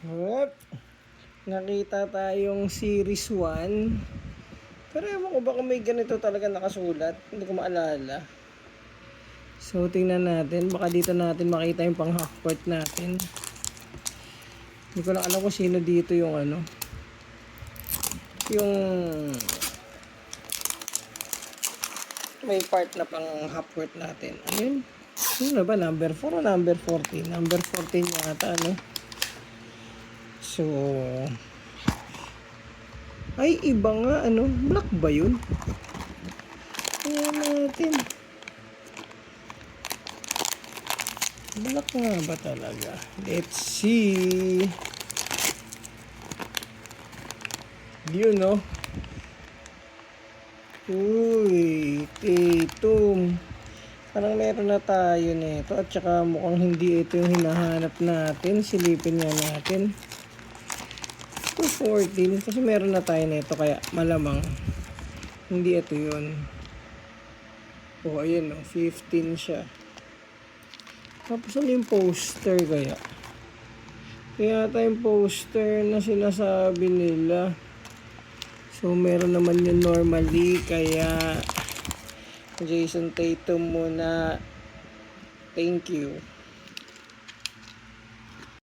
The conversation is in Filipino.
Hop. Nakita tayong series 1. Pero ewan ko baka may ganito talaga nakasulat. Hindi ko maalala. So, tingnan natin. Baka dito natin makita yung pang half court natin. Hindi ko lang alam kung sino dito yung ano. Yung may part na pang half court natin. Ayun. Ano ba? Number 4 o number 14? Number 14 yata, ano? So, ay, iba nga, ano? Black ba yun? Kaya natin. Black nga ba talaga? Let's see. Yun, no? Uy, Tatum. Parang meron na tayo nito. At saka mukhang hindi ito yung hinahanap natin. Silipin nga natin. 214. Kasi meron na tayo nito. Kaya malamang hindi ito yun. Oh, ayun, no? 15 siya. Tapos ano yung poster kaya? Kaya tayong poster na sinasabi nila. So, meron naman yun normally. Kaya, Jason Tatum muna. Thank you.